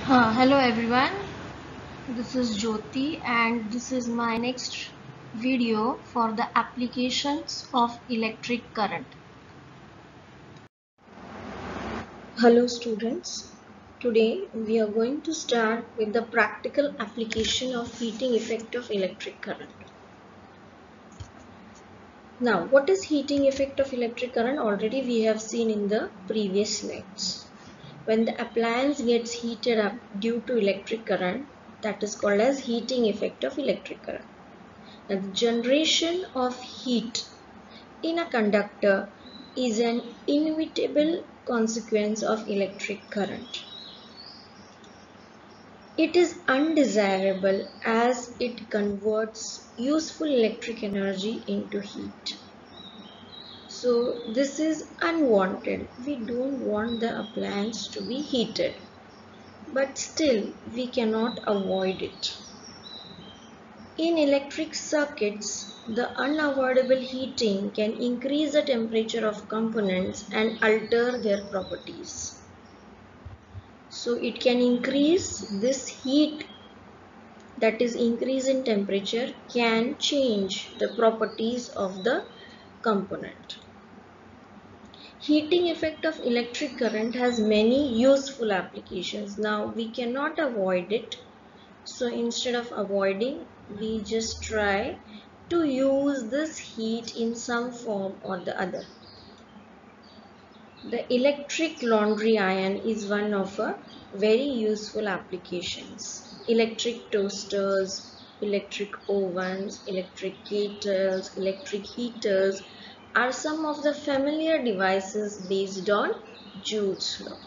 Hello everyone, this is Jyoti and this is my next video for the applications of electric current. Hello students, today we are going to start with the practical application of heating effect of electric current. Now what is heating effect of electric current? Already we have seen in the previous slides. When the appliance gets heated up due to electric current, that is called as heating effect of electric current. Now, the generation of heat in a conductor is an inevitable consequence of electric current. It is undesirable as it converts useful electric energy into heat. So this is unwanted. We don't want the appliance to be heated. But still we cannot avoid it. In electric circuits, the unavoidable heating can increase the temperature of components and alter their properties. So it can increase this heat, that is increase in temperature, can change the properties of the component. Heating effect of electric current has many useful applications. Now we cannot avoid it. So instead of avoiding, we just try to use this heat in some form or the other. The electric laundry iron is one of a very useful applications. Electric toasters, electric ovens, electric kettles, electric heaters are some of the familiar devices based on Joule's law.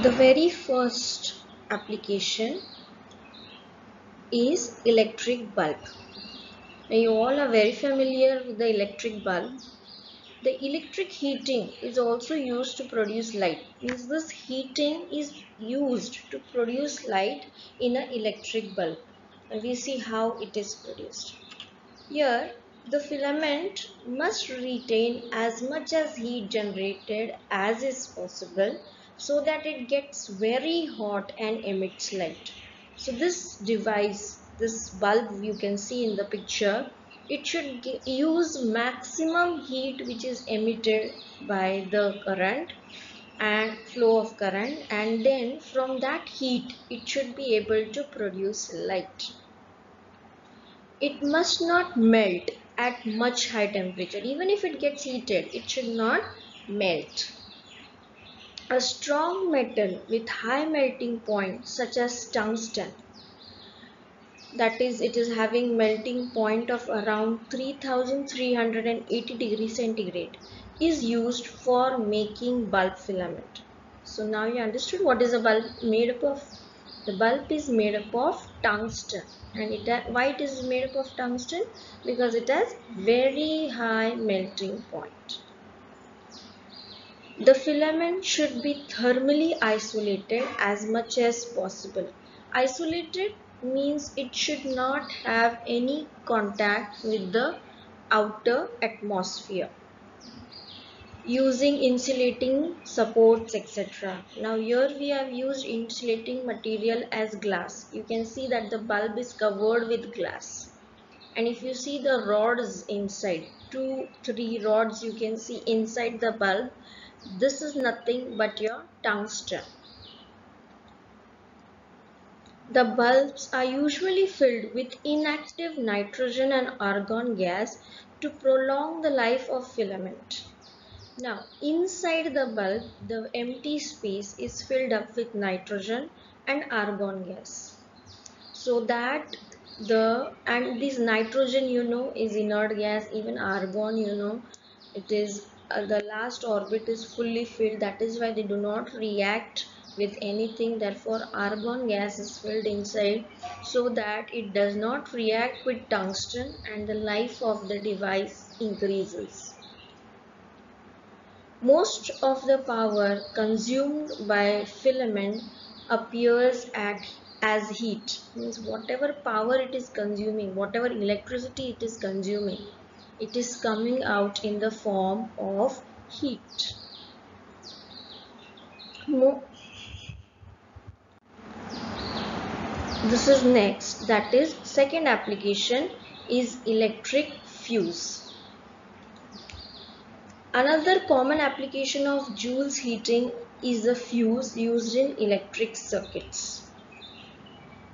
The very first application is electric bulb. Now you all are very familiar with the electric bulb. The electric heating is also used to produce light. Means this heating is used to produce light in an electric bulb. And we see how it is produced. Here the filament must retain as much as heat generated as is possible so that it gets very hot and emits light. So this device, this bulb you can see in the picture, it should use maximum heat which is emitted by the current and flow of current, and then from that heat it should be able to produce light. It must not melt at much high temperature. Even if it gets heated, it should not melt. A strong metal with high melting point such as tungsten, that is, it is having melting point of around 3380 degrees centigrade, is used for making bulb filament. So now you understood what is a bulb made up of. The bulb is made up of tungsten, and why it is made up of tungsten? Because it has very high melting point. The filament should be thermally isolated as much as possible. Isolated means it should not have any contact with the outer atmosphere, using insulating supports, etc. Now here we have used insulating material as glass. You can see that the bulb is covered with glass, and if you see the rods inside, 2-3 rods you can see inside the bulb, this is nothing but your tungsten. The bulbs are usually filled with inactive nitrogen and argon gas to prolong the life of filament. Now, inside the bulb, the empty space is filled up with nitrogen and argon gas. So that this nitrogen, is inert gas. Even argon, it is the last orbit is fully filled. That is why they do not react with anything. Therefore, argon gas is filled inside so that it does not react with tungsten and the life of the device increases. Most of the power consumed by filament appears as heat. Means whatever power it is consuming, whatever electricity it is consuming, it is coming out in the form of heat. This is next, that is second application is electric fuse. Another common application of Joule's heating is the fuse used in electric circuits.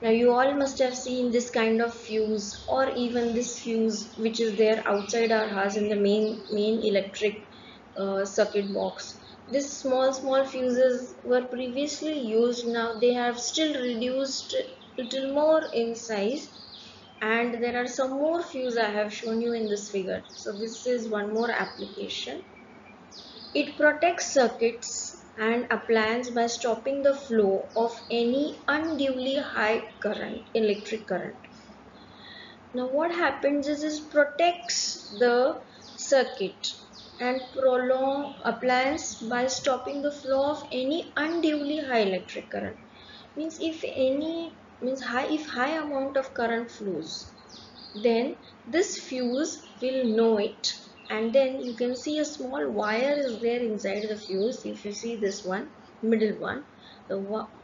Now you all must have seen this kind of fuse, or even this fuse which is there outside our house in the main electric circuit box. This small fuses were previously used. Now they have still reduced little more in size, and there are some more fuse I have shown you in this figure. So this is one more application. It protects circuits and appliances by stopping the flow of any unduly high current, electric current. Now what happens is it protects the circuit and prolong appliance by stopping the flow of any unduly high electric current. Means if high amount of current flows, then this fuse will know it, and then you can see a small wire is there inside the fuse. If you see this one, middle one,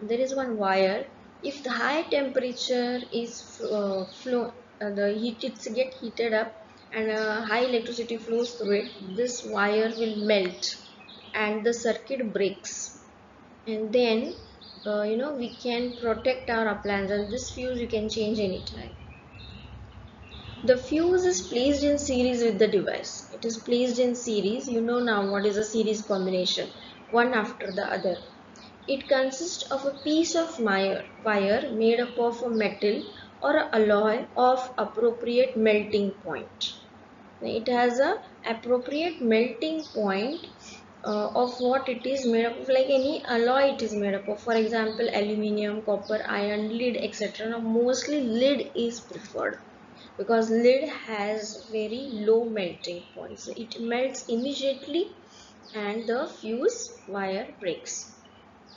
there is one wire. If the high temperature is the heat, it's get heated up, and high electricity flows through it, this wire will melt and the circuit breaks, and then we can protect our appliance, and this fuse you can change anytime. The fuse is placed in series with the device. It is placed in series. You know now what is a series combination, one after the other. It consists of a piece of wire made up of a metal or a alloy of appropriate melting point. It has a appropriate melting point of what it is made up of, like any alloy it is made up of. For example, aluminium, copper, iron, lead, etc. Now mostly lead is preferred, because lead has very low melting point. So it melts immediately and the fuse wire breaks.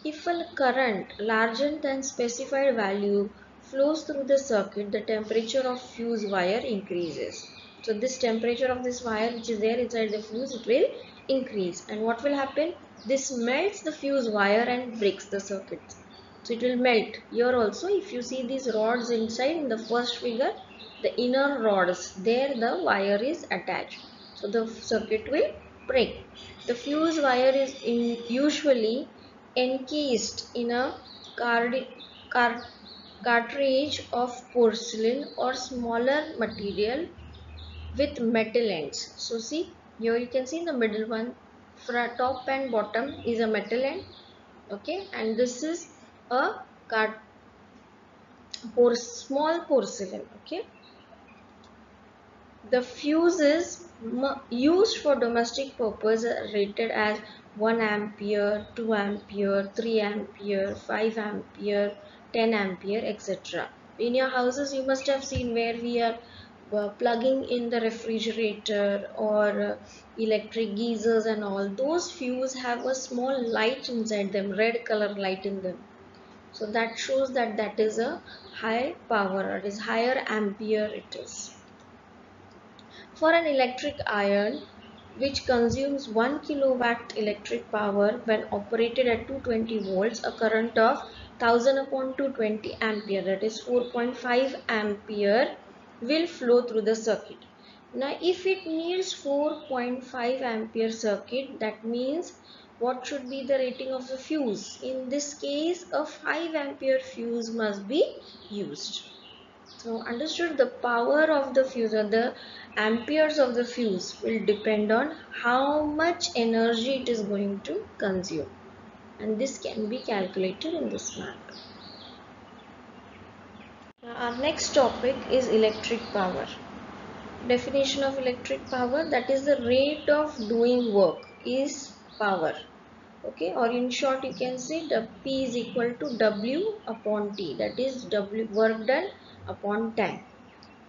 If a current larger than specified value flows through the circuit, the temperature of fuse wire increases. So this temperature of this wire which is there inside the fuse, it will increase. And what will happen? This melts the fuse wire and breaks the circuit. So it will melt. Here also, if you see these rods inside in the first figure, the inner rods, there the wire is attached. So the circuit will break. The fuse wire is usually encased in a cartridge of porcelain or smaller material with metal ends. So see, here you can see in the middle one, top and bottom is a metal end, okay, and this is a small porcelain, okay. The fuses used for domestic purpose are rated as 1 ampere, 2 ampere, 3 ampere, 5 ampere, 10 ampere, etc. In your houses you must have seen where we are plugging in the refrigerator or electric geysers and all. Those fuses have a small light inside them, red color light in them. So that shows that that is a high power, it is higher ampere it is. For an electric iron which consumes 1 kilowatt electric power when operated at 220 volts, a current of 1000 upon 220 ampere, that is 4.5 ampere, will flow through the circuit. Now if it needs 4.5 ampere circuit, that means what should be the rating of the fuse? In this case, a 5 ampere fuse must be used. So understood, the power of the fuse or the amperes of the fuse will depend on how much energy it is going to consume, and this can be calculated in this manner. Now our next topic is electric power. Definition of electric power, that is the rate of doing work is power. Okay, or in short you can say P is equal to W upon T, that is W work done upon time.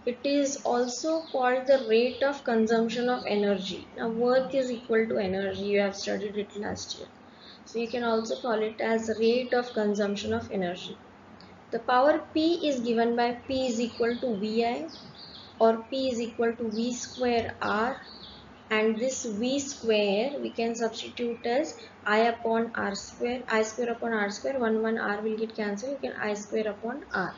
It is also called the rate of consumption of energy. Now work is equal to energy, you have studied it last year. So you can also call it as rate of consumption of energy. The power P is given by P is equal to VI, or P is equal to V square R, and this V square we can substitute as I upon R square, I square upon R square, 1 R will get cancelled, you can I square upon R.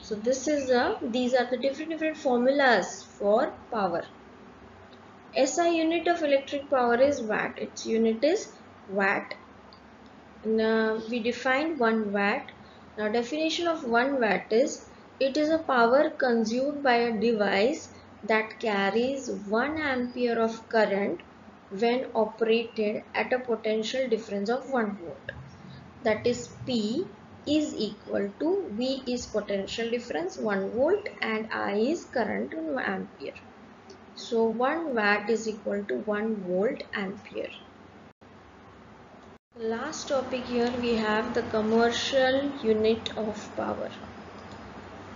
So these are the different formulas for power. SI unit of electric power is watt. Its unit is watt. Now we define 1 watt. Now definition of 1 watt is, it is a power consumed by a device that carries 1 ampere of current when operated at a potential difference of 1 volt. That is P is equal to V is potential difference 1 volt and I is current in ampere. So 1 watt is equal to 1 volt ampere. Last topic here we have the commercial unit of power.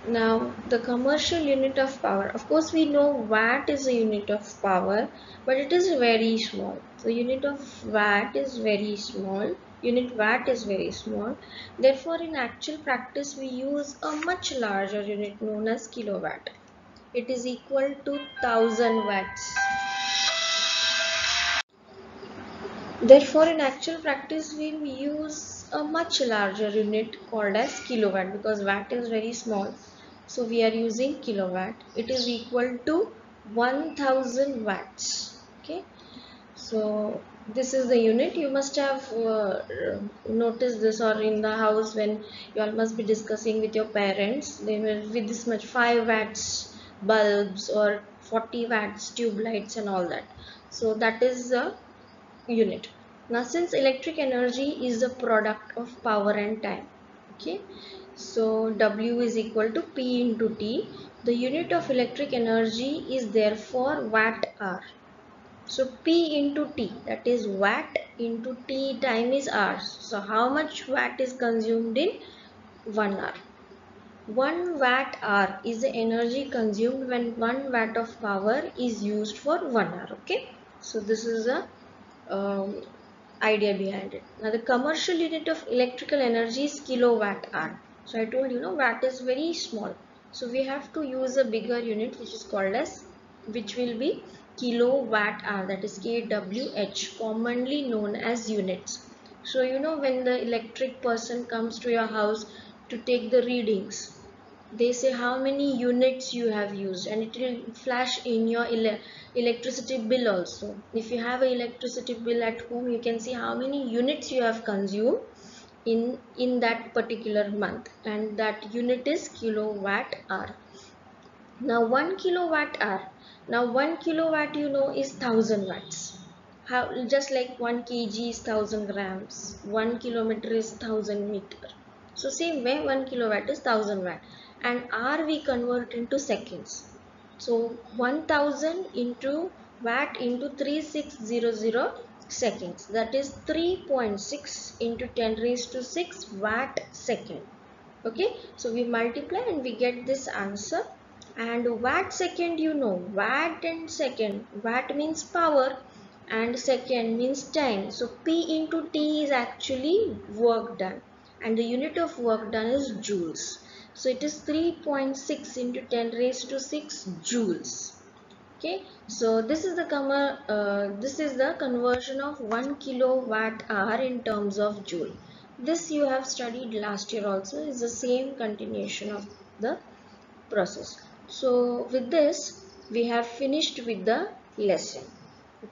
Now the commercial unit of power, of course we know watt is a unit of power, but it is very small. The unit of watt is very small. Unit watt is very small. Therefore in actual practice we use a much larger unit known as kilowatt. It is equal to 1000 watts. Therefore, in actual practice, we'll use a much larger unit called as kilowatt, because watt is very small. So we are using kilowatt. It is equal to 1000 watts. Okay. So this is the unit. You must have noticed this, or in the house when you all must be discussing with your parents, they will with this much 5 watts bulbs or 40 watts tube lights and all that. So that is the unit. Now since electric energy is a product of power and time, okay, so W is equal to P into T. The unit of electric energy is therefore watt hour. So P into T, that is watt into T time is hours. So how much watt is consumed in 1 hour? 1 watt hour is the energy consumed when 1 watt of power is used for 1 hour. Okay, so this is a um, idea behind it. Now the commercial unit of electrical energy is kilowatt hour. So I told you, watt is very small. So we have to use a bigger unit which is called as, which will be kilowatt hour, that is kWh, commonly known as units. So when the electric person comes to your house to take the readings, they say how many units you have used, and it will flash in your electricity bill also. If you have an electricity bill at home, you can see how many units you have consumed in that particular month, and that unit is kilowatt hour. Now 1 kilowatt hour, now 1 kilowatt is 1000 watts. How, just like 1 kg is 1000 grams, 1 kilometer is 1000 meter. So same way 1 kilowatt is 1000 watt, and hour we convert into seconds. So 1000 into watt into 3600 seconds, that is 3.6 into 10 raised to 6 watt second. Okay, so we multiply and we get this answer. And watt second, watt and second, watt means power and second means time. So P into T is actually work done, and the unit of work done is joules. So it is 3.6 into 10 raised to 6 joules. Okay, so this is the conversion of 1 kilowatt hour in terms of joule. This you have studied last year also, is the same continuation of the process. So with this we have finished with the lesson.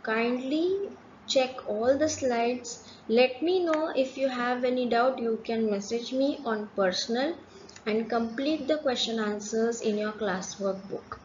Kindly check all the slides. Let me know if you have any doubt. You can message me on personal and complete the question answers in your classwork book.